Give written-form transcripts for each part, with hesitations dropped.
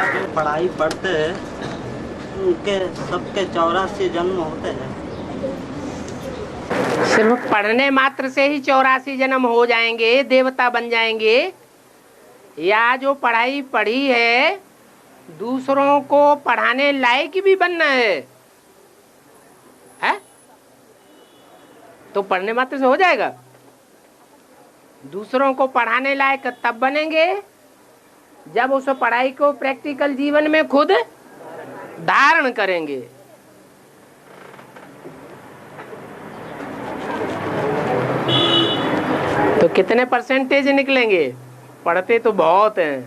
जो पढ़ाई पढ़ते हैं उनके सबके 84 जन्म होते हैं। सिर्फ पढ़ने मात्र से ही 84 जन्म हो जाएंगे, देवता बन जाएंगे? या जो पढ़ाई पढ़ी है दूसरों को पढ़ाने लायक भी बनना है? तो पढ़ने मात्र से हो जाएगा? दूसरों को पढ़ाने लायक तब बनेंगे जब उस पढ़ाई को प्रैक्टिकल जीवन में खुद धारण करेंगे। तो कितने परसेंटेज निकलेंगे? पढ़ते तो बहुत हैं।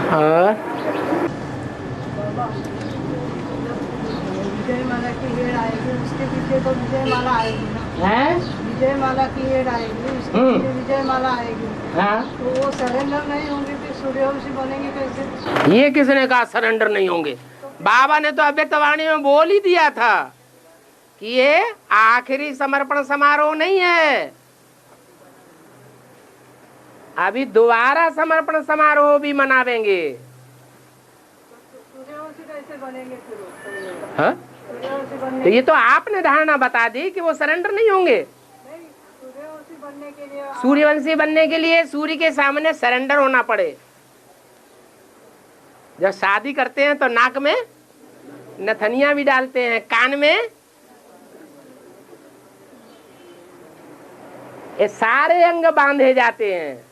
और विजय माला की हेड आएगी, उसके पीछे तो विजय माला आएगी ना। हैं? विजय माला की हेड आएगी, उसके पीछे विजय माला आएगी। हाँ? तो वो सरेंडर नहीं होंगे फिर सूर्यवंशी बनेंगे कैसे? ये किसने कहा सरेंडर नहीं होंगे? बाबा ने तो अव्यक्तवाणी में बोल ही दिया था कि ये आखिरी समर्पण समारोह नहीं है, अभी दोबारा समर्पण समारोह भी मनावेंगे। सूर्यवंशी कैसे बनेंगे फिर? हाँ? सूर्यवंशी बनने तो ये तो आपने धारणा बता दी कि वो सरेंडर नहीं होंगे। नहीं, सूर्यवंशी बनने के लिए सूर्यवंशी बनने के लिए सूर्य के सामने सरेंडर होना पड़े। जब शादी करते हैं तो नाक में नथनिया भी डालते हैं, कान में, ये सारे अंग बांधे जाते हैं।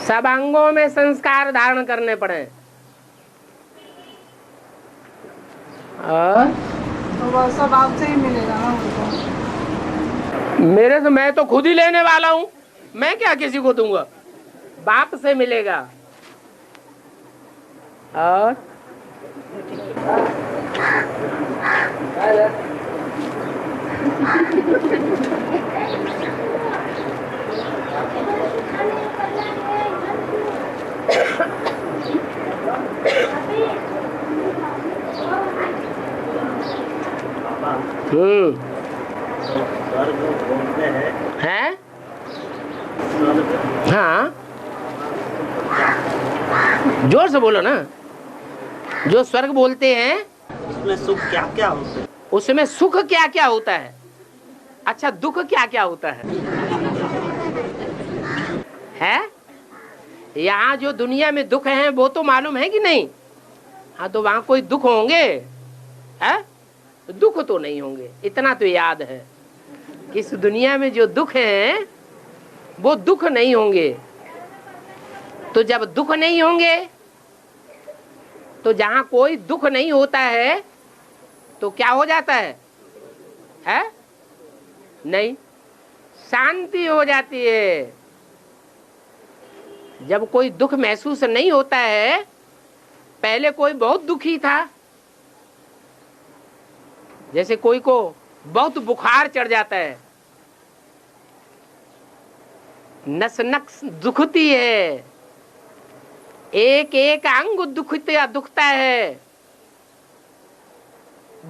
सब अंगों में संस्कार धारण करने पड़े। और तो वह सब आपसे ही मिलेगा ना उनको? मेरे से मैं तो खुद ही लेने वाला हूं, मैं क्या किसी को दूंगा? बाप से मिलेगा। और स्वर्ग बोलते हैं। हाँ, जोर से बोलो ना। जो स्वर्ग बोलते हैं उसमें सुख क्या क्या होते हैं? उसमें सुख क्या क्या होता है? अच्छा, दुख क्या क्या होता है? यहाँ जो दुनिया में दुख है वो तो मालूम है कि नहीं? हाँ, तो वहां कोई दुख होंगे? है? दुख तो नहीं होंगे, इतना तो याद है कि इस दुनिया में जो दुख है वो दुख नहीं होंगे। तो जब दुख नहीं होंगे तो जहां कोई दुख नहीं होता है तो क्या हो जाता है? नहीं, शांति हो जाती है। जब कोई दुख महसूस नहीं होता है, पहले कोई बहुत दुखी था, जैसे कोई को बहुत बुखार चढ़ जाता है, नस नस दुखती है, एक एक अंग दुखता है,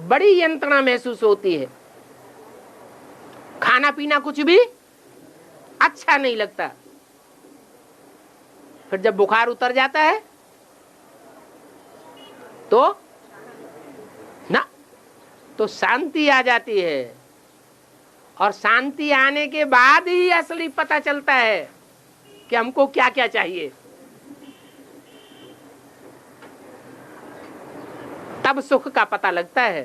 बड़ी यंत्रणा महसूस होती है, खाना पीना कुछ भी अच्छा नहीं लगता। फिर जब बुखार उतर जाता है तो ना, तो शांति आ जाती है, और शांति आने के बाद ही असली पता चलता है कि हमको क्या क्या चाहिए। तब सुख का पता लगता है।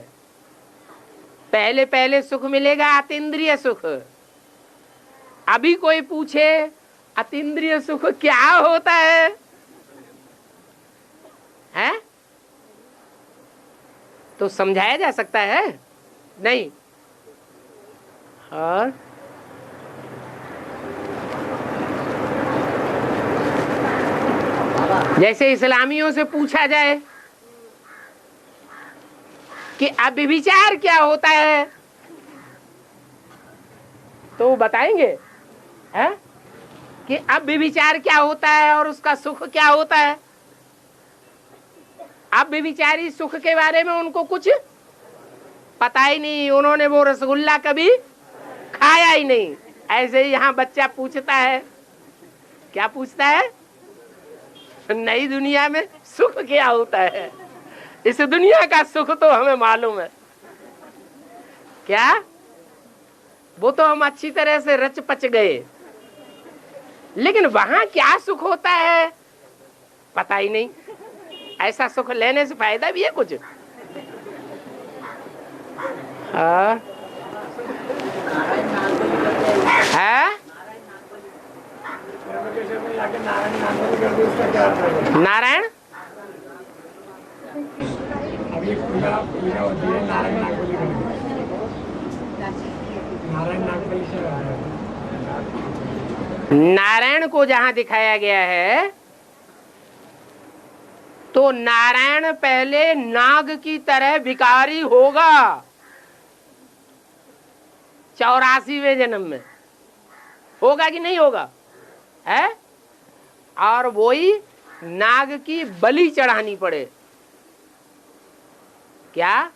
पहले पहले सुख मिलेगा अतीन्द्रिय सुख। अभी कोई पूछे अतीन्द्रिय सुख क्या होता है? तो समझाया जा सकता है? नहीं। और जैसे इस्लामियों से पूछा जाए कि अव्यभिचार क्या होता है, तो बताएंगे कि अव्यभिचार क्या होता है और उसका सुख क्या होता है। अव्यभिचारी सुख के बारे में उनको कुछ पता ही नहीं। उन्होंने वो रसगुल्ला कभी पाया ही नहीं। ऐसे ही यहाँ बच्चा पूछता है, क्या पूछता है? नई दुनिया में सुख क्या होता है? इस दुनिया का सुख तो हमें मालूम है क्या, वो तो हम अच्छी तरह से रच पच गए, लेकिन वहां क्या सुख होता है पता ही नहीं। ऐसा सुख लेने से फायदा भी है कुछ? हाँ है? नारायण अभी पूजा पूजा होती है नारायण नागबली नारायण नागबली से नारायण को जहां दिखाया गया है तो नारायण पहले नाग की तरह भिखारी होगा 84वें जन्म में, होगा कि नहीं होगा है? और वही नाग की बलि चढ़ानी पड़े। क्या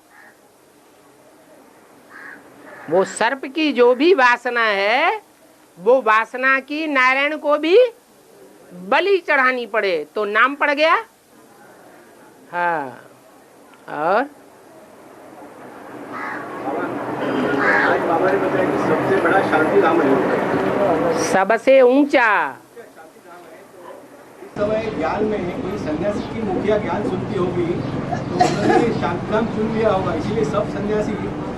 वो सर्प की जो भी वासना है वो वासना की नारायण को भी बलि चढ़ानी पड़े तो नाम पड़ गया। हाँ, और आज बाबा ने बताया कि सबसे बड़ा शांति धाम है, सबसे ऊंचा। इस समय ज्ञान में कोई सन्यासी की मुखिया ज्ञान सुनती होगी तो उन्होंने शांति धाम चुन लिया होगा, इसीलिए सब सन्यासी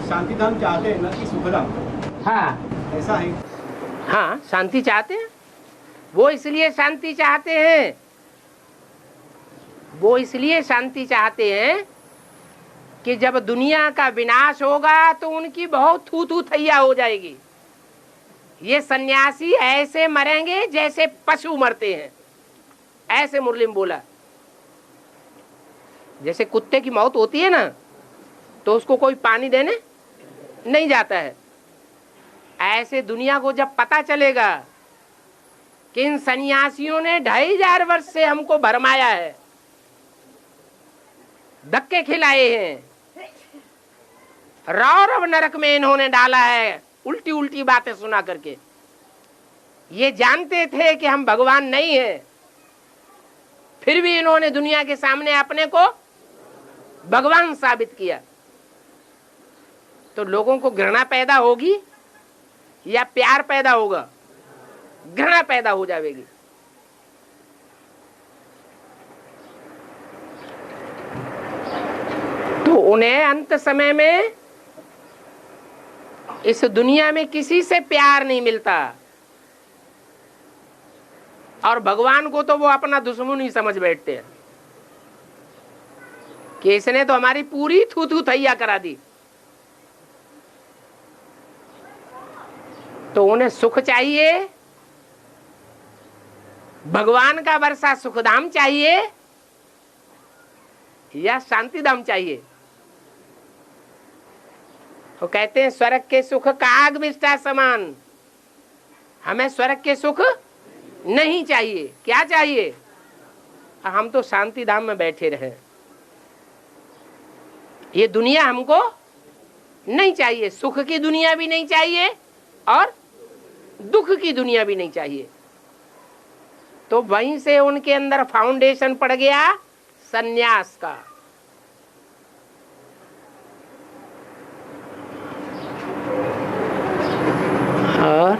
शांति धाम चाहते हैं, न कि सुखधाम। हाँ ऐसा है। हाँ, शांति चाहते हैं, वो इसलिए शांति चाहते हैं, वो इसलिए शांति चाहते हैं कि जब दुनिया का विनाश होगा तो उनकी बहुत थू थू थैया हो जाएगी। ये सन्यासी ऐसे मरेंगे जैसे पशु मरते हैं, ऐसे मुरली में बोला। जैसे कुत्ते की मौत होती है ना तो उसको कोई पानी देने नहीं जाता है, ऐसे दुनिया को जब पता चलेगा कि इन सन्यासियों ने 2500 वर्ष से हमको भरमाया है, धक्के खिलाए हैं, रौरव नरक में इन्होंने डाला है, उल्टी उल्टी बातें सुना करके। ये जानते थे कि हम भगवान नहीं हैं, फिर भी इन्होंने दुनिया के सामने अपने को भगवान साबित किया। तो लोगों को घृणा पैदा होगी या प्यार पैदा होगा? घृणा पैदा हो जाएगी। तो उन्हें अंत समय में इस दुनिया में किसी से प्यार नहीं मिलता, और भगवान को तो वो अपना दुश्मन ही समझ बैठते हैं कि इसने तो हमारी पूरी थू थू थैया करा दी। तो उन्हें सुख चाहिए, भगवान का वर्षा सुखधाम चाहिए या शांतिधाम चाहिए? तो कहते हैं स्वर्ग के सुख काग विष्ठा समान, हमें स्वर्ग के सुख नहीं चाहिए। क्या चाहिए? हम तो शांति धाम में बैठे रहे, ये दुनिया हमको नहीं चाहिए, सुख की दुनिया भी नहीं चाहिए और दुख की दुनिया भी नहीं चाहिए। तो वहीं से उनके अंदर फाउंडेशन पड़ गया सन्यास का। और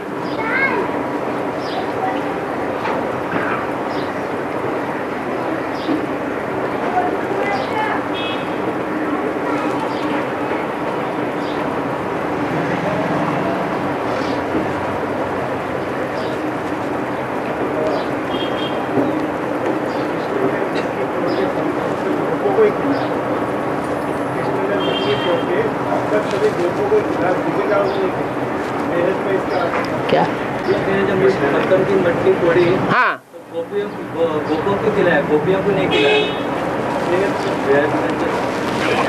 क्या? जब मक्खन की मटकी फोड़ी हाँ, तो गोपियों को खिलाया, गोपियों को नहीं खिलाया।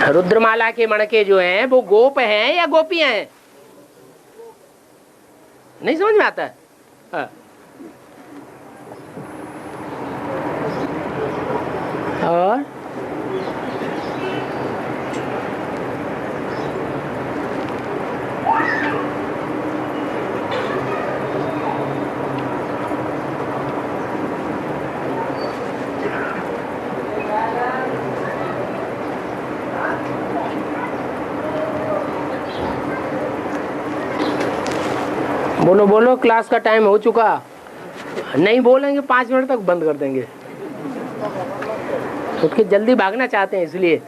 रुद्रमाला के मणके जो हैं वो गोप हैं या गोपियां हैं? नहीं समझ में आता है। हाँ। और बोलो बोलो, क्लास का टाइम हो चुका। नहीं बोलेंगे 5 मिनट तक बंद कर देंगे। उठ के जल्दी भागना चाहते हैं इसलिए।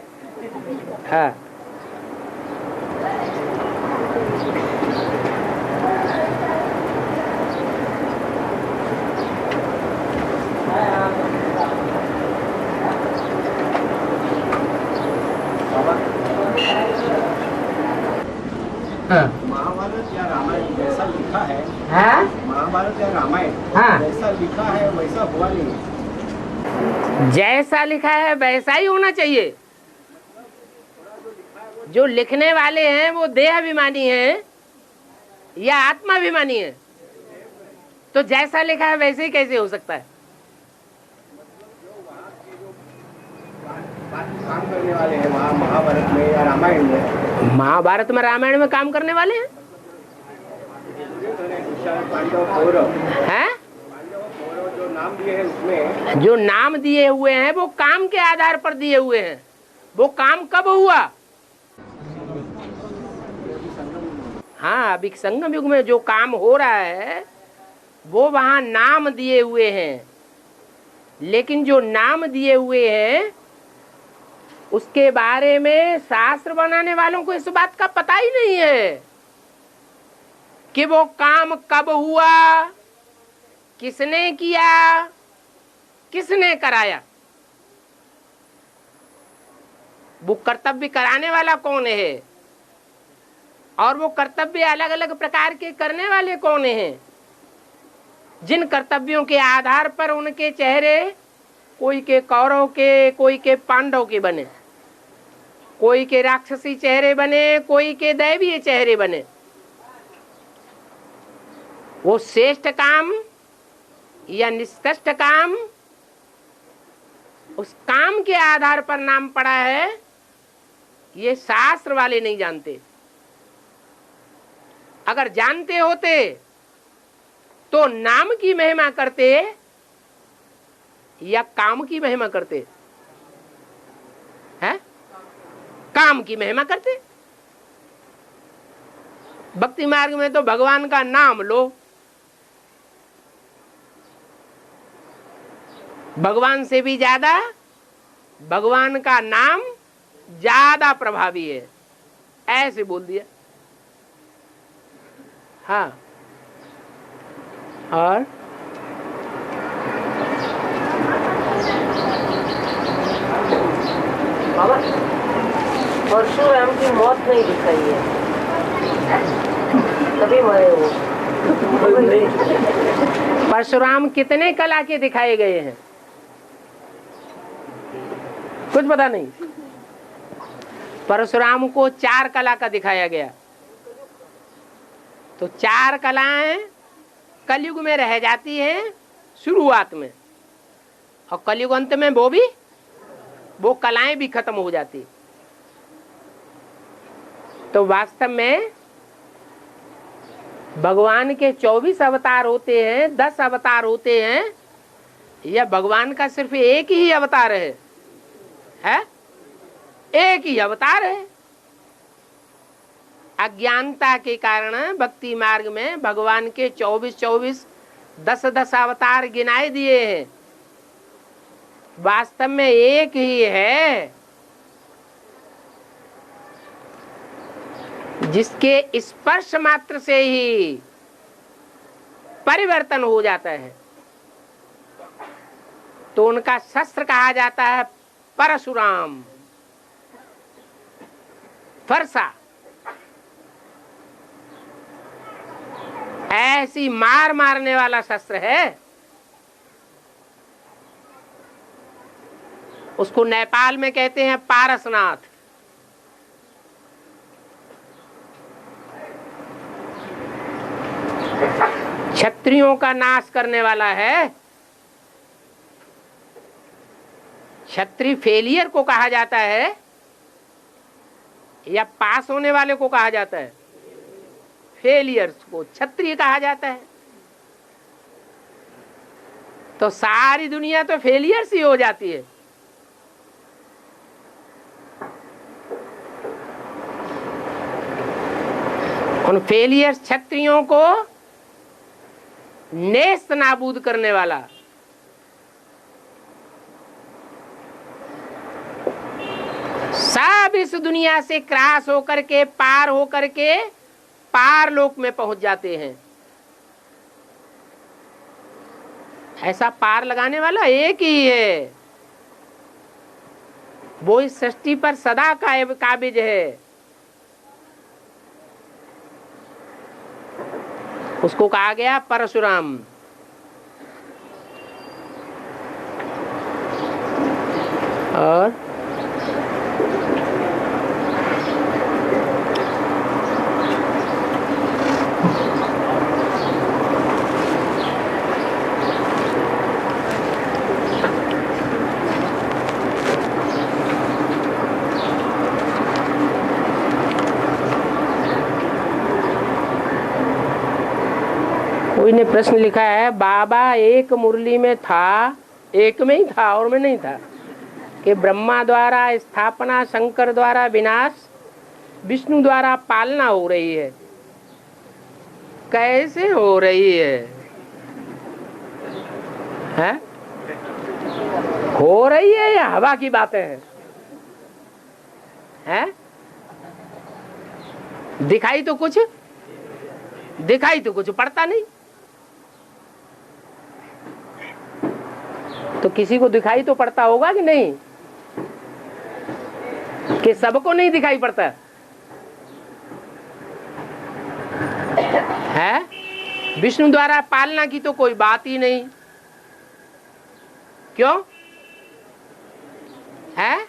हाँ महाभारत या रामायण जैसा लिखा है, हाँ महाभारत या रामायण हाँ। जैसा लिखा है वैसा हुआ नहीं। जैसा लिखा है वैसा ही होना चाहिए। जो लिखने वाले हैं वो देहाभिमानी हैं या आत्माभिमानी है? तो जैसा लिखा है वैसे ही कैसे हो सकता है? काम करने वाले हैं वहाँ महाभारत में या रामायण में। महाभारत में रामायण में काम करने वाले हैं पांडव कौरव हैं? जो नाम दिए हैं उसमें, जो नाम दिए हुए हैं वो काम के आधार पर दिए हुए हैं। वो काम कब हुआ? हाँ, अभी संगम युग में जो काम हो रहा है वो वहां नाम दिए हुए हैं, लेकिन जो नाम दिए हुए हैं उसके बारे में शास्त्र बनाने वालों को इस बात का पता ही नहीं है कि वो काम कब हुआ, किसने किया, किसने कराया। वो कर्तव्य कराने वाला कौन है और वो कर्तव्य अलग अलग प्रकार के करने वाले कौन हैं। जिन कर्तव्यों के आधार पर उनके चेहरे कोई के कौरव के, कोई के पांडव के बने, कोई के राक्षसी चेहरे बने, कोई के दैवीय चेहरे बने, वो श्रेष्ठ काम या निष्कृष्ट काम, उस काम के आधार पर नाम पड़ा है, ये शास्त्र वाले नहीं जानते। अगर जानते होते तो नाम की महिमा करते या काम की महिमा करते? हैं? काम की महिमा करते। भक्ति मार्ग में तो भगवान का नाम लो, भगवान से भी ज्यादा भगवान का नाम ज्यादा प्रभावी है, ऐसे बोल दिया। हाँ, और बाबा परशुराम की मौत नहीं दिखाई है, तभी मरे वो। परशुराम कितने कला के दिखाए गए हैं? कुछ पता नहीं। परशुराम को 4 कला का दिखाया गया। तो 4 कलाएं कलयुग में रह जाती हैं शुरुआत में, और कलयुग अंत में वो कलाएं भी खत्म हो जाती। तो वास्तव में भगवान के 24 अवतार होते हैं, 10 अवतार होते हैं, या भगवान का सिर्फ एक ही अवतार है? एक ही अवतार है। अज्ञानता के कारण भक्ति मार्ग में भगवान के 24-24, 10-10 अवतार गिनाए दिए हैं। वास्तव में एक ही है, जिसके स्पर्श मात्र से ही परिवर्तन हो जाता है। तो उनका शस्त्र कहा जाता है परशुराम, फरसा। ऐसी मारने वाला शस्त्र है, उसको नेपाल में कहते हैं पारसनाथ। क्षत्रियों का नाश करने वाला है। क्षत्रिय फेलियर को कहा जाता है या पास होने वाले को कहा जाता है? फेलियर्स को क्षत्रिय कहा जाता है। तो सारी दुनिया तो फेलियर्स ही हो जाती है। उन फेलियर्स क्षत्रियों को नेस्त नाबूद करने वाला। सब इस दुनिया से क्रॉस होकर के पार लोक में पहुंच जाते हैं। ऐसा पार लगाने वाला एक ही है, वो इस सृष्टि पर सदा काबिज है। उसको कहा गया परशुराम। और कोई ने प्रश्न लिखा है, बाबा एक मुरली में था, एक में ही था और में नहीं था, कि ब्रह्मा द्वारा स्थापना, शंकर द्वारा विनाश, विष्णु द्वारा पालना हो रही है। कैसे हो रही है? हैं? हो रही है या हवा की बातें हैं? हैं? दिखाई तो कुछ पड़ता नहीं। तो किसी को दिखाई तो पड़ता होगा कि नहीं? कि सबको नहीं दिखाई पड़ता है? विष्णु द्वारा पालना की तो कोई बात ही नहीं। क्यों है?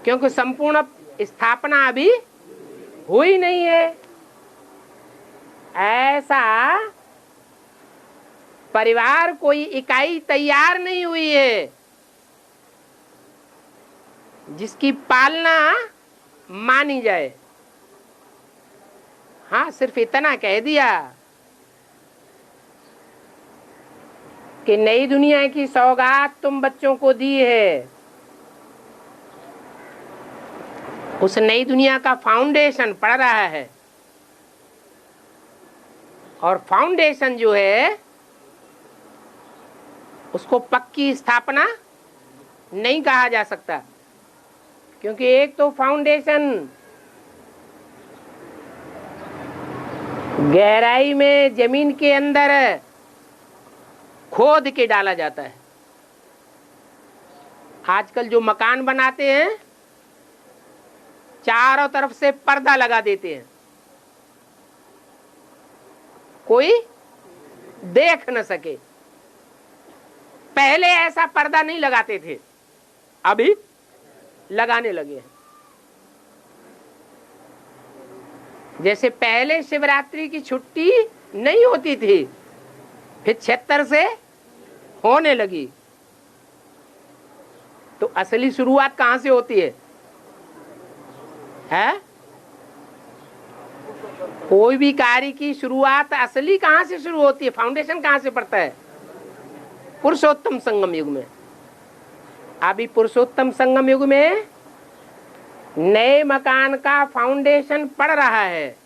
क्योंकि संपूर्ण स्थापना अभी हुई नहीं है। ऐसा परिवार, कोई इकाई तैयार नहीं हुई है जिसकी पालना मानी जाए। हाँ, सिर्फ इतना कह दिया कि नई दुनिया की सौगात तुम बच्चों को दी है। उस नई दुनिया का फाउंडेशन पड़ रहा है, और फाउंडेशन जो है उसको पक्की स्थापना नहीं कहा जा सकता, क्योंकि एक तो फाउंडेशन गहराई में जमीन के अंदर खोद के डाला जाता है। आजकल जो मकान बनाते हैं चारों तरफ से पर्दा लगा देते हैं, कोई देख न सके। पहले ऐसा पर्दा नहीं लगाते थे, अभी लगाने लगे हैं। जैसे पहले शिवरात्रि की छुट्टी नहीं होती थी, फिर 76 से होने लगी। तो असली शुरुआत कहां से होती है? कोई भी कार्य की शुरुआत असली कहां से शुरू होती है? फाउंडेशन कहां से पड़ता है? पुरुषोत्तम संगम युग में। अभी पुरुषोत्तम संगम युग में नए मकान का फाउंडेशन पड़ रहा है,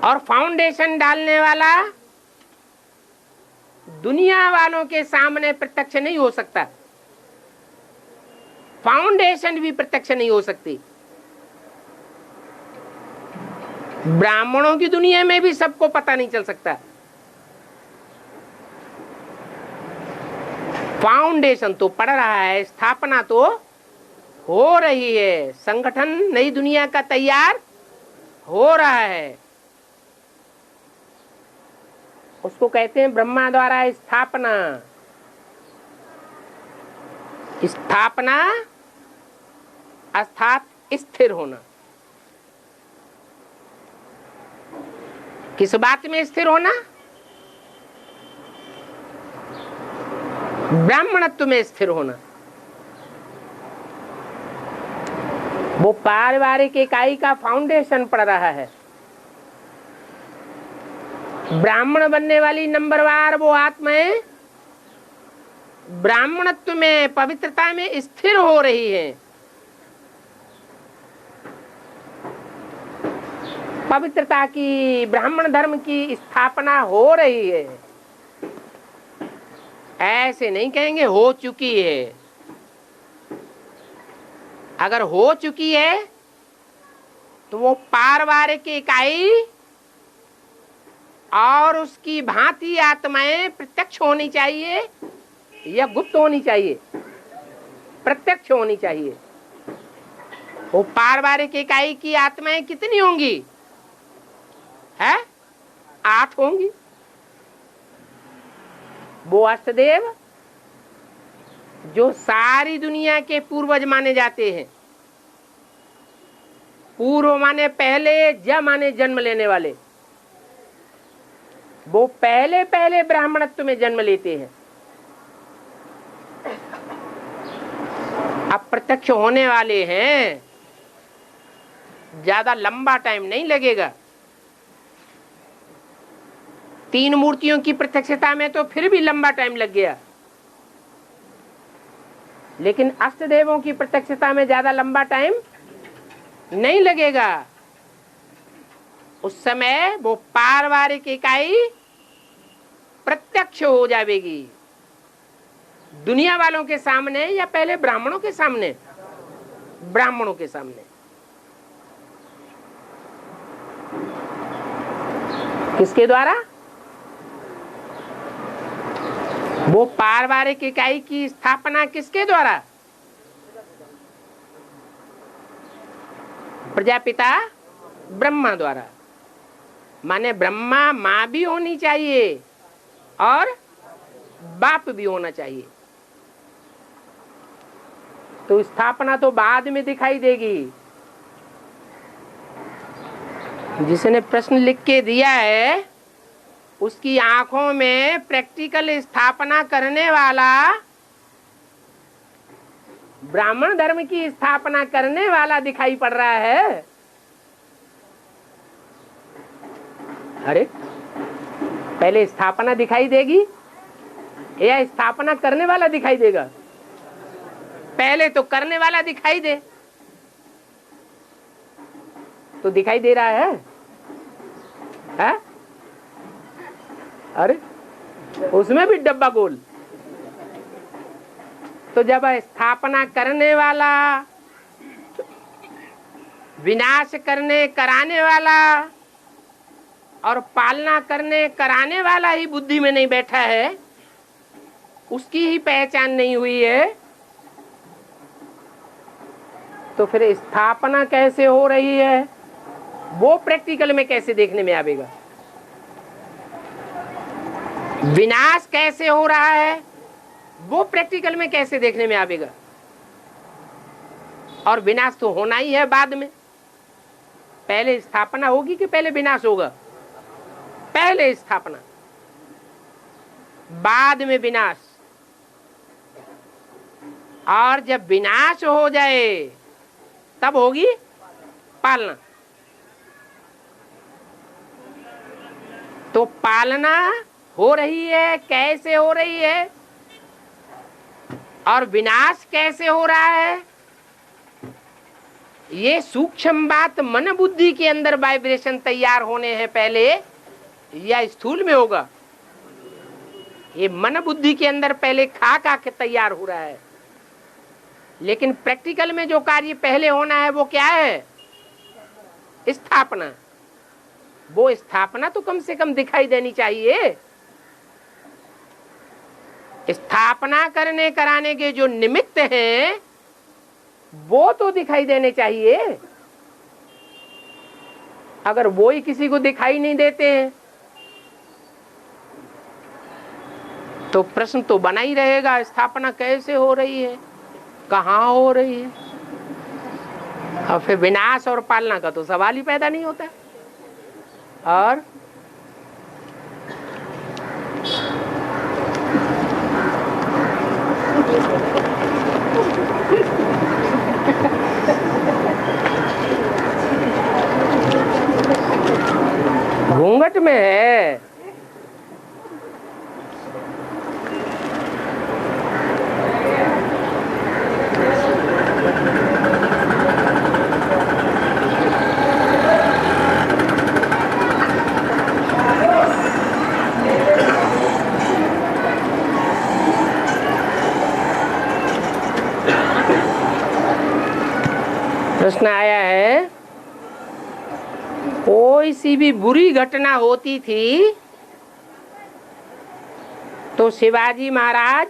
और फाउंडेशन डालने वाला दुनिया वालों के सामने प्रत्यक्ष नहीं हो सकता। फाउंडेशन भी प्रत्यक्ष नहीं हो सकती। ब्राह्मणों की दुनिया में भी सबको पता नहीं चल सकता। फाउंडेशन तो पड़ रहा है, स्थापना तो हो रही है, संगठन नई दुनिया का तैयार हो रहा है। उसको कहते हैं ब्रह्मा द्वारा स्थापना। स्थापना अर्थात स्थिर होना। किस बात में स्थिर होना? ब्राह्मणत्व में स्थिर होना। वो पारिवारिक इकाई का फाउंडेशन पड़ रहा है। ब्राह्मण बनने वाली नंबरवार वो आत्माएं ब्राह्मणत्व में, पवित्रता में स्थिर हो रही है। पवित्रता की, ब्राह्मण धर्म की स्थापना हो रही है। ऐसे नहीं कहेंगे हो चुकी है। अगर हो चुकी है तो वो पारिवारिक इकाई और उसकी भांति आत्माएं प्रत्यक्ष होनी चाहिए या गुप्त होनी चाहिए? प्रत्यक्ष होनी चाहिए। वो पारिवारिक इकाई की आत्माएं कितनी होंगी? है 8 होंगी। वो अष्टदेव जो सारी दुनिया के पूर्वज माने जाते हैं। पूर्व माने पहले, ज माने जन्म लेने वाले। वो पहले पहले ब्राह्मणत्व में जन्म लेते हैं। अब प्रत्यक्ष होने वाले हैं। ज्यादा लंबा टाइम नहीं लगेगा। 3 मूर्तियों की प्रत्यक्षता में तो फिर भी लंबा टाइम लग गया, लेकिन अष्टदेवों की प्रत्यक्षता में ज्यादा लंबा टाइम नहीं लगेगा। उस समय वो पारिवारिक इकाई प्रत्यक्ष हो जाएगी। दुनिया वालों के सामने या पहले ब्राह्मणों के सामने? ब्राह्मणों के सामने। किसके द्वारा? वो पारिवारिक इकाई की स्थापना किसके द्वारा? प्रजापिता ब्रह्मा द्वारा। माने ब्रह्मा माँ भी होनी चाहिए और बाप भी होना चाहिए। तो स्थापना तो बाद में दिखाई देगी। जिसने प्रश्न लिख के दिया है उसकी आंखों में प्रैक्टिकल स्थापना करने वाला, ब्राह्मण धर्म की स्थापना करने वाला दिखाई पड़ रहा है। अरे पहले स्थापना दिखाई देगी या स्थापना करने वाला दिखाई देगा? पहले तो करने वाला दिखाई दे। तो दिखाई दे रहा है? अरे उसमें भी डब्बा गोल। तो जब स्थापना करने वाला, विनाश करने कराने वाला और पालना करने कराने वाला ही बुद्धि में नहीं बैठा है, उसकी ही पहचान नहीं हुई है, तो फिर स्थापना कैसे हो रही है वो प्रैक्टिकल में कैसे देखने में आवेगा? विनाश कैसे हो रहा है वो प्रैक्टिकल में कैसे देखने में आवेगा? और विनाश तो होना ही है बाद में। पहले स्थापना होगी कि पहले विनाश होगा? पहले स्थापना, बाद में विनाश। और जब विनाश हो जाए तब होगी पालना। तो पालना हो रही है, कैसे हो रही है और विनाश कैसे हो रहा है, ये सूक्ष्म बात मन बुद्धि के अंदर वाइब्रेशन तैयार होने हैं पहले, या स्थूल में होगा? ये मन बुद्धि के अंदर पहले खा के तैयार हो रहा है। लेकिन प्रैक्टिकल में जो कार्य पहले होना है वो क्या है? स्थापना। वो स्थापना तो कम से कम दिखाई देनी चाहिए। स्थापना करने कराने के जो निमित्त हैं वो तो दिखाई देने चाहिए। अगर वो ही किसी को दिखाई नहीं देते हैं तो प्रश्न तो बना ही रहेगा, स्थापना कैसे हो रही है, कहाँ हो रही है? और फिर विनाश और पालना का तो सवाल ही पैदा नहीं होता। और घूंघट में है। प्रश्न आया है, कोई सी भी बुरी घटना होती थी तो शिवाजी महाराज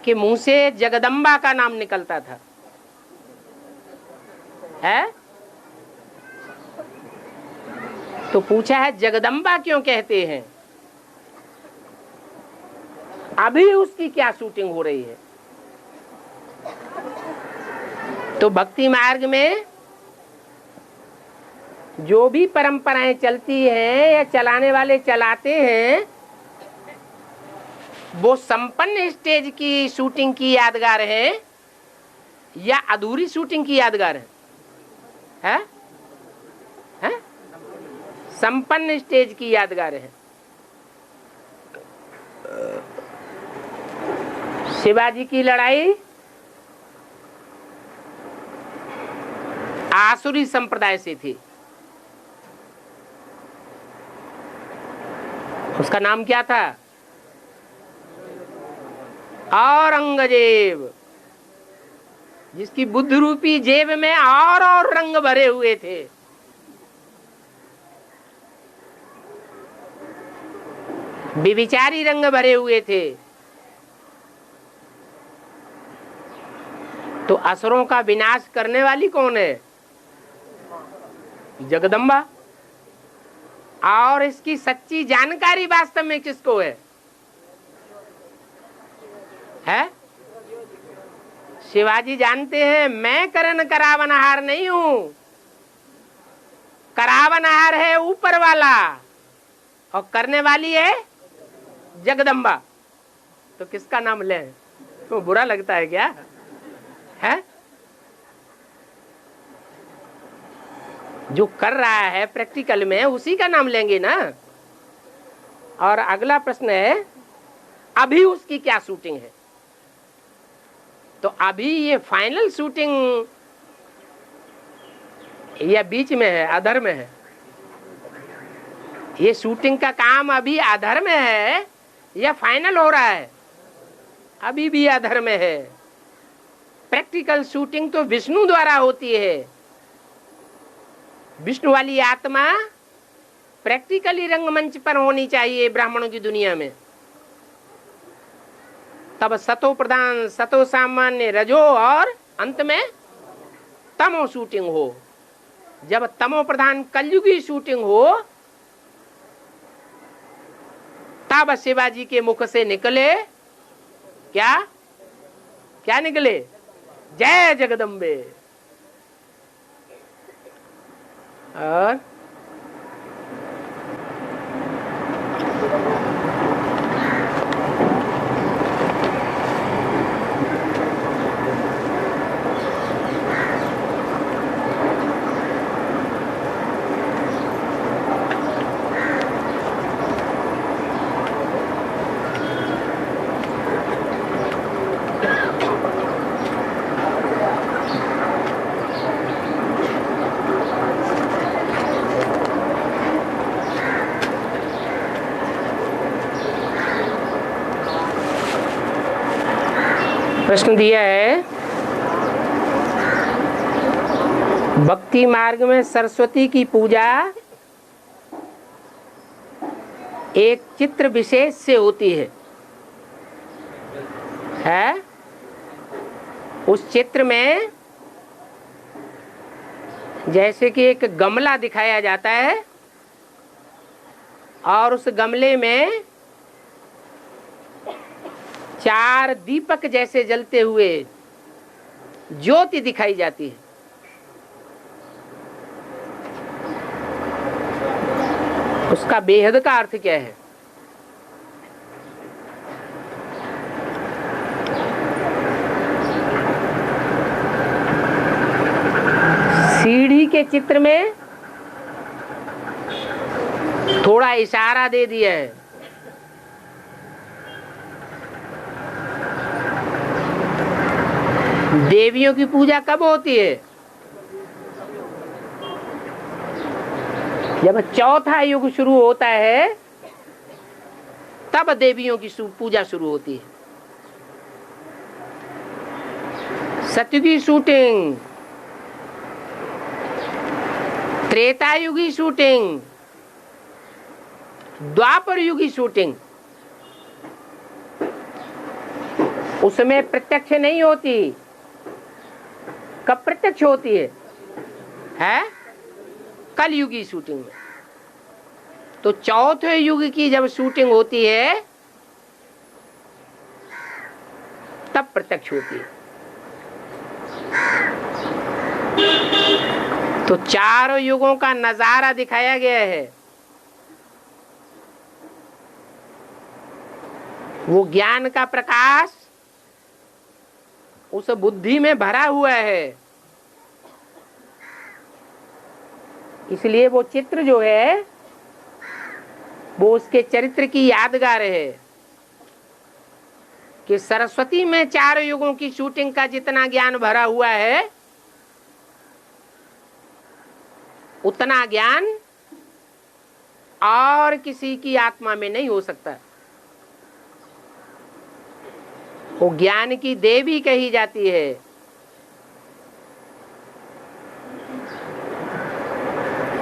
के मुंह से जगदम्बा का नाम निकलता था, है? तो पूछा है जगदम्बा क्यों कहते हैं? अभी उसकी क्या शूटिंग हो रही है? तो भक्ति मार्ग में जो भी परंपराएं चलती हैं या चलाने वाले चलाते हैं, वो संपन्न स्टेज की शूटिंग की यादगार है या अधूरी शूटिंग की यादगार है? हैं? संपन्न स्टेज की यादगार है। शिवाजी की लड़ाई आसुरी संप्रदाय से थी। उसका नाम क्या था? औरंगजेब, जिसकी बुद्ध रूपी जेब में और रंग भरे हुए थे। विविचारी रंग भरे हुए थे। तो असुरों का विनाश करने वाली कौन है? जगदम्बा। और इसकी सच्ची जानकारी वास्तव में किसको है? शिवाजी जानते हैं मैं करण करावनहार नहीं हूं, करावनहार है ऊपर वाला और करने वाली है जगदम्बा। तो किसका नाम ले? तो बुरा लगता है क्या? है जो कर रहा है प्रैक्टिकल में उसी का नाम लेंगे ना। और अगला प्रश्न है, अभी उसकी क्या शूटिंग है? तो अभी ये फाइनल शूटिंग या बीच में है, अधर में है? ये शूटिंग का काम अभी अधर में है या फाइनल हो रहा है? अभी भी अधर में है। प्रैक्टिकल शूटिंग तो विष्णु द्वारा होती है। विष्णु वाली आत्मा प्रैक्टिकली रंगमंच पर होनी चाहिए ब्राह्मणों की दुनिया में। तब सतो प्रधान, सतो सामान्य, रजो और अंत में तमो शूटिंग हो। जब तमो प्रधान कलयुगी शूटिंग हो, तब शिवाजी के मुख से निकले क्या? क्या निकले? जय जगदम्बे। और प्रश्न दिया है, भक्ति मार्ग में सरस्वती की पूजा एक चित्र विशेष से होती है। उस चित्र में जैसे कि एक गमला दिखाया जाता है और उस गमले में 4 दीपक जैसे जलते हुए ज्योति दिखाई जाती है। उसका बेहद का अर्थ क्या है? सीढ़ी के चित्र में थोड़ा इशारा दे दिया है। देवियों की पूजा कब होती है? जब चौथा युग शुरू होता है तब देवियों की पूजा शुरू होती है। सतयुग की शूटिंग, त्रेता युग की शूटिंग, द्वापर युग की शूटिंग। उसमें प्रत्यक्ष नहीं होती। कब प्रत्यक्ष होती है? कलयुग की शूटिंग में। तो चौथे युग की जब शूटिंग होती है तब प्रत्यक्ष होती है। तो चारों युगों का नजारा दिखाया गया है। वो ज्ञान का प्रकाश उस बुद्धि में भरा हुआ है। इसलिए वो चित्र जो है वो उसके चरित्र की यादगार है कि सरस्वती में चारों युगों की शूटिंग का जितना ज्ञान भरा हुआ है उतना ज्ञान और किसी की आत्मा में नहीं हो सकता। वो ज्ञान की देवी कही जाती है।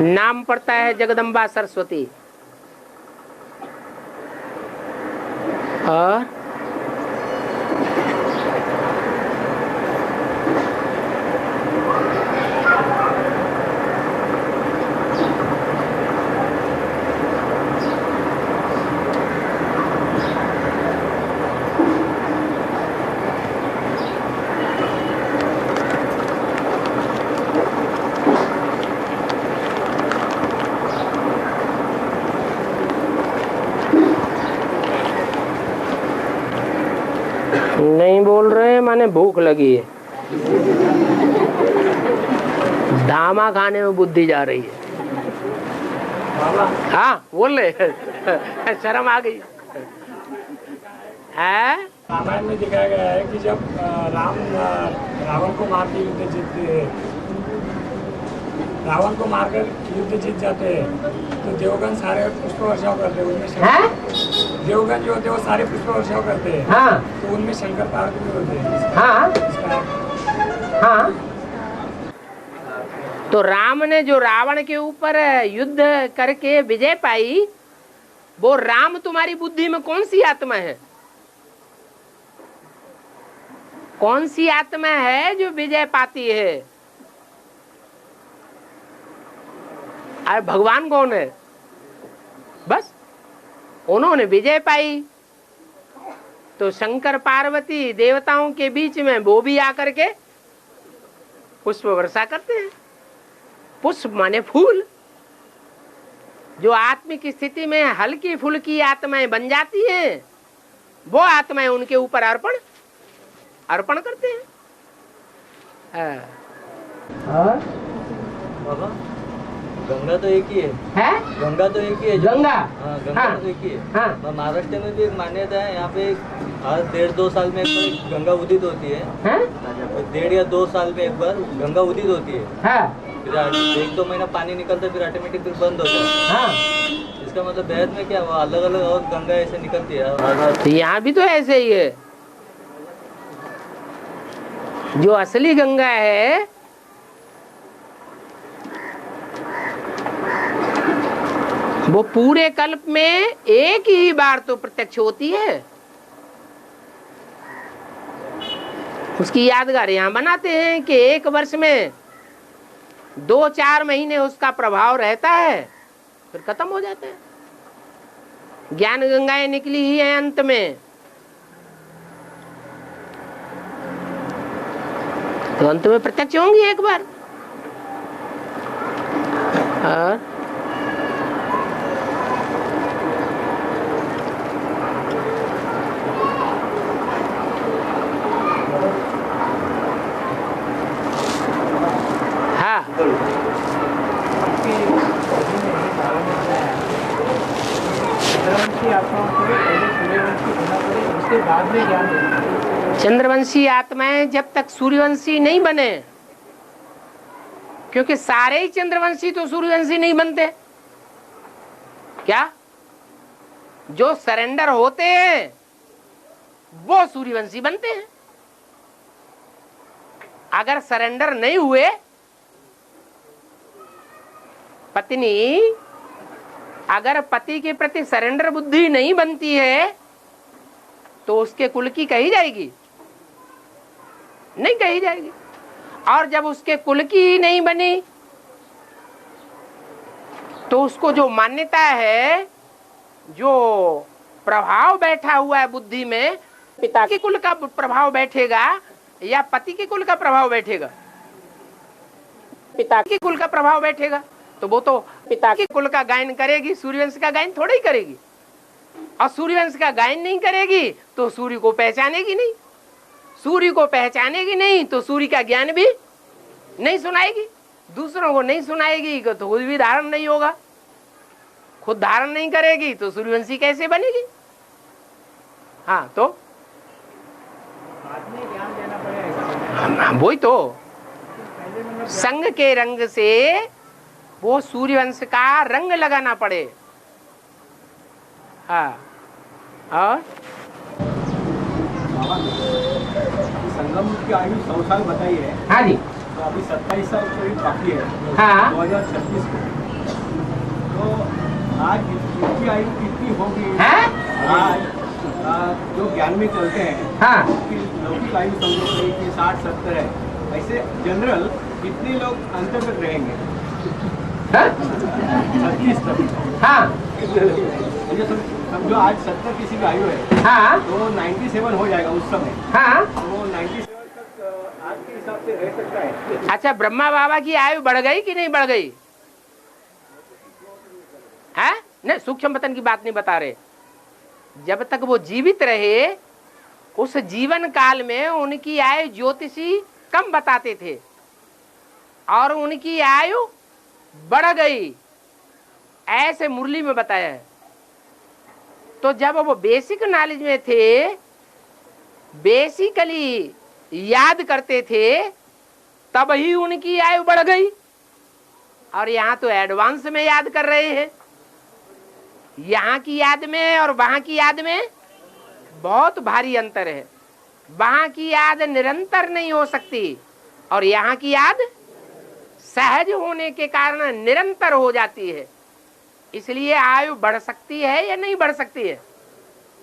नाम पड़ता है जगदम्बा सरस्वती। और नहीं बोल रहे माने भूख लगी है। धामा खाने में बुद्धि जा रही है। हाँ बोल रहे शर्म आ गई है। रामायण में दिखाया गया है कि जब राम रावण को मार के युद्ध जीतते हैं, रावण को मारकर युद्ध जीत जाते हैं तो देवगन सारे पुष्प वर्षाव करते हैं। उनमें देवगन जो होते हैं वो सारे पुष्प वर्षाव करते हैं। हाँ तो उनमें शंकर पार्वती भी होते हैं। हाँ हाँ। तो राम ने जो रावण के ऊपर युद्ध करके विजय पाई, वो राम तुम्हारी बुद्धि में कौन सी आत्मा है? कौन सी आत्मा है जो विजय पाती है? अरे भगवान कौन है? बस उन्होंने विजय पाई तो शंकर पार्वती देवताओं के बीच में वो भी आकर के पुष्प वर्षा करते हैं। पुष्प माने फूल। जो आत्मिक स्थिति में हल्की फुल्की आत्माएं बन जाती हैं वो आत्माएं उनके ऊपर अर्पण करते हैं। बाबा गंगा तो एक ही है? गंगा तो एक ही है। गंगा हाँ गंगा हाँ, तो एक ही है। हाँ। महाराष्ट्र में भी एक मान्यता है, यहाँ पे हर 1.5-2 साल में एक बार गंगा उदित होती है। 1.5 या 2 साल में एक बार गंगा उदित होती है। फिर 1-2 महीना पानी निकलता है, फिर ऑटोमेटिक फिर बंद होता है। हाँ। इसका मतलब वेद में क्या हुआ, अलग अलग और गंगा ऐसे निकलती है। तो यहाँ भी तो ऐसे ही है। जो असली गंगा है वो पूरे कल्प में एक ही बार तो प्रत्यक्ष होती है। उसकी यादगार यहाँ बनाते हैं कि एक वर्ष में 2-4 महीने उसका प्रभाव रहता है, फिर खत्म हो जाता है। ज्ञान गंगाएं निकली ही है अंत में, तो अंत में प्रत्यक्ष होंगी एक बार। और चंद्रवंशी आत्माएं जब तक सूर्यवंशी नहीं बने, क्योंकि सारे ही चंद्रवंशी तो सूर्यवंशी नहीं बनते क्या? जो सरेंडर होते हैं वो सूर्यवंशी बनते हैं। अगर सरेंडर नहीं हुए, पत्नी अगर पति के प्रति सरेंडर बुद्धि नहीं बनती है तो उसके कुल की कही जाएगी? नहीं कही जाएगी। और जब उसके कुल की ही नहीं बनी तो उसको जो मान्यता है, जो प्रभाव बैठा हुआ है बुद्धि में, पिता के कुल का प्रभाव बैठेगा या पति के कुल का प्रभाव बैठेगा? पिता के कुल का प्रभाव बैठेगा। तो वो तो पिता के कुल का गायन करेगी, सूर्यवंश का गायन थोड़ा ही करेगी। और सूर्यवंश का गायन नहीं करेगी तो सूर्य को पहचानेगी नहीं, सूर्य को पहचानेगी नहीं तो सूर्य का ज्ञान भी नहीं सुनाएगी, दूसरों को नहीं सुनाएगी तो खुद भी धारण नहीं होगा। खुद धारण नहीं करेगी तो सूर्यवंशी कैसे बनेगी? हाँ, तो वही तो संग के रंग से वो सूर्यवंश का रंग लगाना पड़े। हाँ, और संगम की आयु 100 साल बताई है। हाँ जी। तो अभी 27 साल करीब बाकी है। हाँ। 2036 को। तो आज इसकी आयु कितनी होगी? आज जो ज्ञान में चलते हैं, हाँ, उसकी लौकिक आयु समझो कि 60-70 है। ऐसे जनरल कितने लोग अंत तक रहेंगे? 36 तक। हाँ, समझो आज 70 किसी की आयु है, हाँ, तो 97 हो जाएगा उस समय। हाँ। तो 97 तक आज के हिसाब से रह सकता है। अच्छा, ब्रह्मा बाबा की आयु बढ़ गई कि नहीं बढ़ गई? है नहीं, सूक्ष्म पतन की बात नहीं बता रहे। जब तक वो जीवित रहे उस जीवन काल में उनकी आयु ज्योतिषी कम बताते थे और उनकी आयु बढ़ गई, ऐसे मुरली में बताया है। तो जब वो बेसिक नॉलेज में थे, बेसिकली याद करते थे, तब ही उनकी आयु बढ़ गई। और यहाँ तो एडवांस में याद कर रहे हैं। यहाँ की याद में और वहाँ की याद में बहुत भारी अंतर है। वहाँ की याद निरंतर नहीं हो सकती और यहाँ की याद सहज होने के कारण निरंतर हो जाती है। इसलिए आयु बढ़ सकती है या नहीं बढ़ सकती है?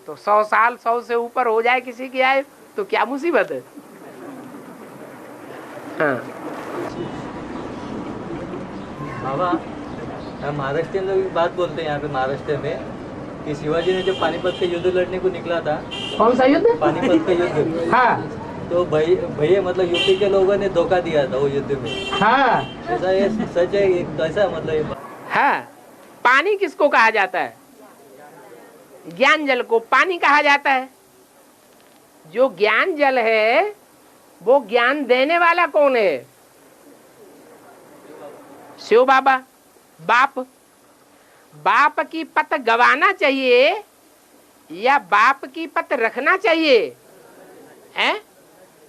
तो 100 साल 100 से ऊपर हो जाए किसी की आयु तो क्या मुसीबत है? हाँ। बाबा, हम महाराष्ट्र में भी बात बोलते हैं यहाँ पे महाराष्ट्र में कि शिवाजी ने जब पानीपत का युद्ध लड़ने को निकला था। कौन सा युद्ध? पानीपत का युद्ध। हाँ। तो भैया मतलब यूपी के लोगों ने धोखा दिया था वो युद्ध में। हाँ। ऐसा ये सच है? कैसा मतलब? हाँ, पानी किसको कहा जाता है? ज्ञान जल को पानी कहा जाता है। जो ज्ञान जल है वो ज्ञान देने वाला कौन है? शिव बाबा। बाप। बाप की पत गवाना चाहिए या बाप की पत रखना चाहिए? हैं?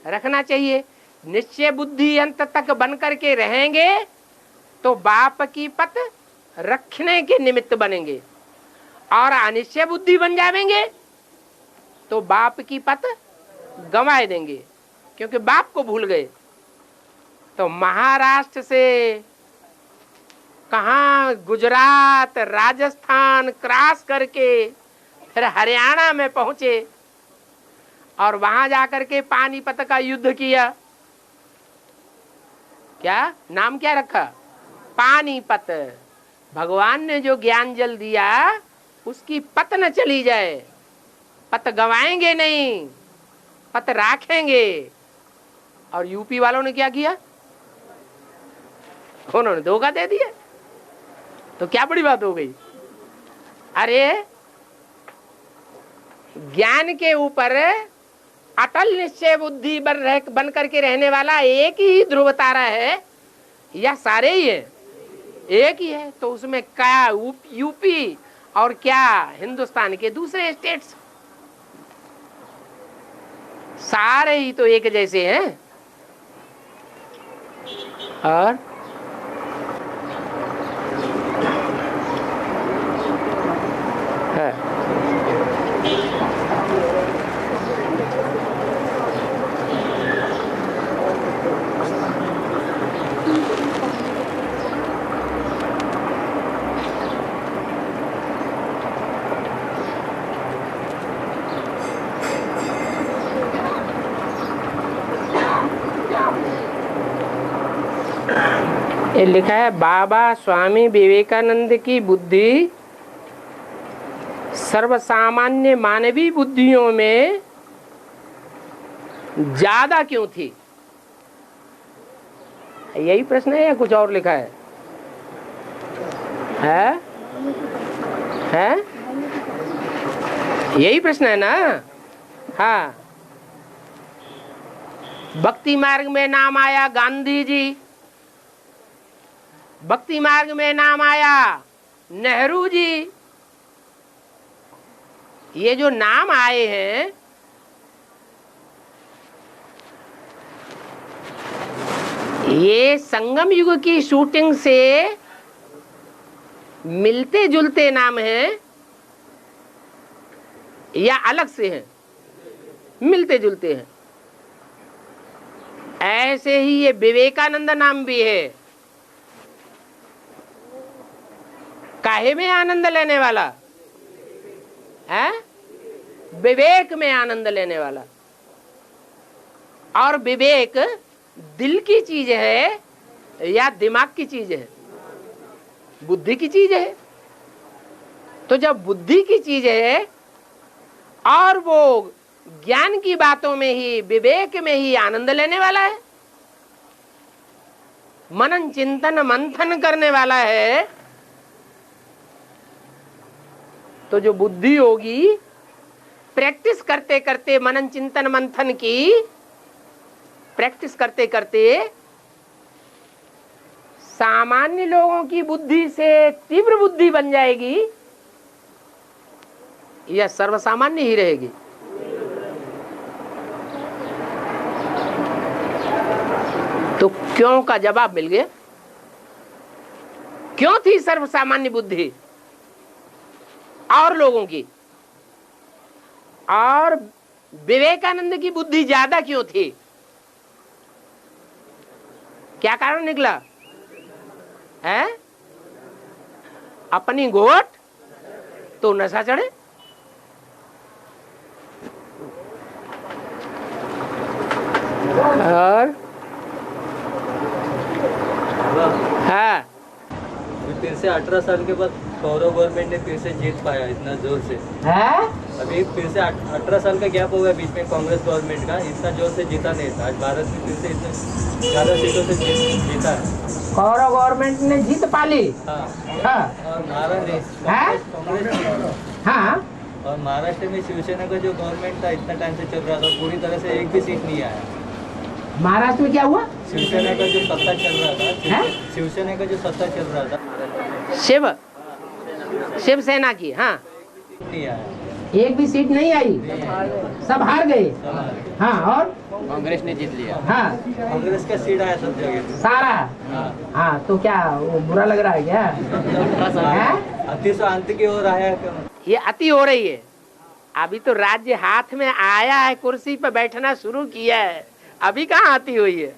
रखना चाहिए। निश्चय बुद्धि अंत तक बन करके रहेंगे तो बाप की पत रखने के निमित्त बनेंगे, और अनिश्चय बुद्धि बन जाएंगे तो बाप की पत गंवाए देंगे, क्योंकि बाप को भूल गए। तो महाराष्ट्र से कहाँ गुजरात राजस्थान क्रॉस करके फिर हरियाणा में पहुंचे और वहां जाकर के पानीपत का युद्ध किया। क्या नाम क्या रखा? पानीपत। भगवान ने जो ज्ञान जल दिया उसकी पत न चली जाए। पत गवाएंगे नहीं, पत राखेंगे। और यूपी वालों ने क्या किया? उन्होंने धोखा दे दिया। तो क्या बड़ी बात हो गई? अरे ज्ञान के ऊपर अटल निश्चय बुद्धि बन करके रहने वाला एक ही ध्रुव तारा है या सारे ही है? एक ही है। तो उसमें क्या यूपी और क्या हिंदुस्तान के दूसरे स्टेट्स, सारे ही तो एक जैसे हैं। और है। ये लिखा है बाबा स्वामी विवेकानंद की बुद्धि सर्वसामान्य मानवीय बुद्धियों में ज्यादा क्यों थी? यही प्रश्न है या कुछ और लिखा है? हैं? यही प्रश्न है ना? हाँ। भक्ति मार्ग में नाम आया गांधी जी, भक्ति मार्ग में नाम आया नेहरू जी। ये जो नाम आए हैं ये संगम युग की शूटिंग से मिलते जुलते नाम हैं या अलग से हैं? मिलते जुलते हैं। ऐसे ही ये विवेकानंद नाम भी है, काहे में आनंद लेने वाला है? विवेक में आनंद लेने वाला। और विवेक दिल की चीज है या दिमाग की चीज है? बुद्धि की चीज है। तो जब बुद्धि की चीज है और वो ज्ञान की बातों में ही, विवेक में ही आनंद लेने वाला है, मनन चिंतन मंथन करने वाला है, तो जो बुद्धि होगी प्रैक्टिस करते करते, मनन चिंतन मंथन की प्रैक्टिस करते करते सामान्य लोगों की बुद्धि से तीव्र बुद्धि बन जाएगी या सर्वसामान्य ही रहेगी? तो क्यों का जवाब मिल गया। क्यों थी सर्वसामान्य बुद्धि और लोगों की, और विवेकानंद की बुद्धि ज्यादा क्यों थी? क्या कारण निकला है? अपनी घोट तो नशा चढ़े। और हाँ, फिर से 18 साल के बाद कौरव गवर्नमेंट ने फिर से जीत पाया इतना जोर से। अभी फिर से 18 साल का गैप हो गया बीच में कांग्रेस गवर्नमेंट का, इतना जोर से जीता नहीं था। आज भारत में फिर से इतने ज्यादा सीटों से जीता है। कौरव गवर्नमेंट ने जीत पाली। हाँ। हाँ। और महाराष्ट्र हाँ। और महाराष्ट्र में शिवसेना का जो गवर्नमेंट था इतना टाइम से चल रहा था, पूरी तरह से एक भी सीट नहीं आया। महाराष्ट्र में क्या हुआ? शिवसेना का जो सत्ता चल रहा था, शिवसेना का जो सत्ता चल रहा था, शिवसेना की, हाँ, नहीं आया, एक भी सीट नहीं आई, सब हार गए। हाँ, और कांग्रेस ने जीत लिया। हाँ, कांग्रेस का सीट आया सब जगह सारा। हाँ, तो क्या वो बुरा लग रहा है क्या? अति शांति की ओर आया। ये अति हो रही है। अभी तो राज्य हाथ में आया है, कुर्सी पे बैठना शुरू किया है, अभी कहाँ अति हुई है?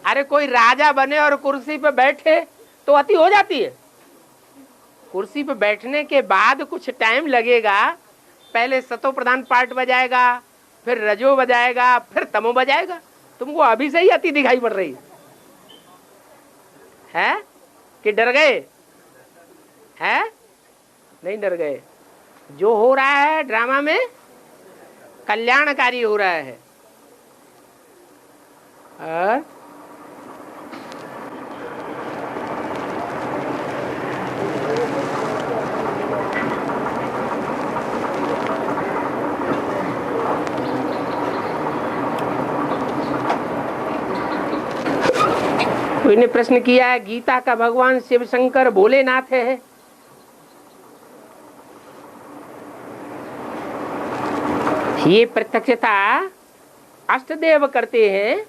अरे कोई राजा बने और कुर्सी पे बैठे तो अति हो जाती है। कुर्सी पे बैठने के बाद कुछ टाइम लगेगा, पहले सतो प्रधान पार्ट बजाएगा, फिर रजो बजाएगा, फिर तमो बजाएगा। तुमको अभी से ही अति दिखाई पड़ रही है कि डर गए? है नहीं डर गए। जो हो रहा है ड्रामा में कल्याणकारी हो रहा है। और कोई ने प्रश्न किया है, गीता का भगवान शिव शंकर भोलेनाथ है? ये प्रत्यक्षता अष्टदेव करते हैं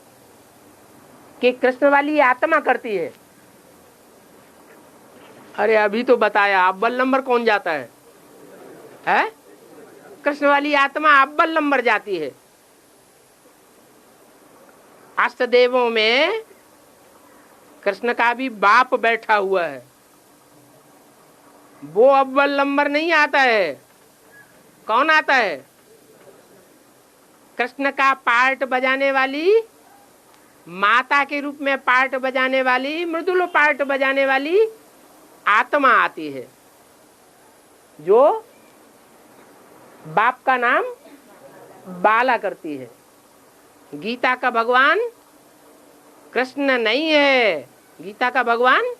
कि कृष्ण वाली आत्मा करती है। अरे अभी तो बताया, अव्वल नंबर कौन जाता है? कृष्ण वाली आत्मा अव्वल नंबर जाती है। अष्टदेवों में कृष्ण का भी बाप बैठा हुआ है, वो अव्वल नंबर नहीं आता है। कौन आता है? कृष्ण का पार्ट बजाने वाली माता के रूप में पार्ट बजाने वाली, मृदुल पार्ट बजाने वाली आत्मा आती है, जो बाप का नाम बाला करती है। गीता का भगवान कृष्ण नहीं है, गीता का भगवान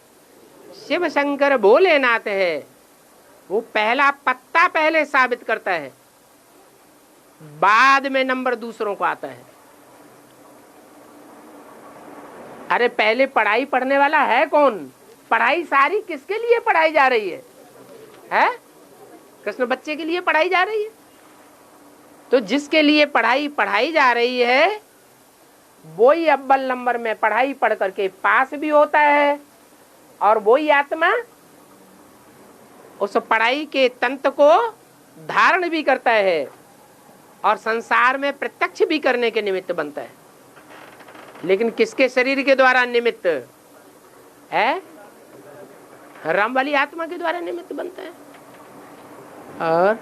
शिव शंकर भोलेनाथ है। वो पहला पत्ता पहले साबित करता है, बाद में नंबर दूसरों को आता है। अरे पहले पढ़ाई पढ़ने वाला है कौन? पढ़ाई सारी किसके लिए पढ़ाई जा रही है? कृष्ण बच्चे के लिए पढ़ाई जा रही है। तो जिसके लिए पढ़ाई पढ़ाई जा रही है वही अव्वल नंबर में पढ़ाई पढ़ करके पास भी होता है, और वही आत्मा उस पढ़ाई के तंत्र को धारण भी करता है और संसार में प्रत्यक्ष भी करने के निमित्त बनता है। लेकिन किसके शरीर के द्वारा निमित्त है? राम वाली आत्मा के द्वारा निमित्त बनता है। और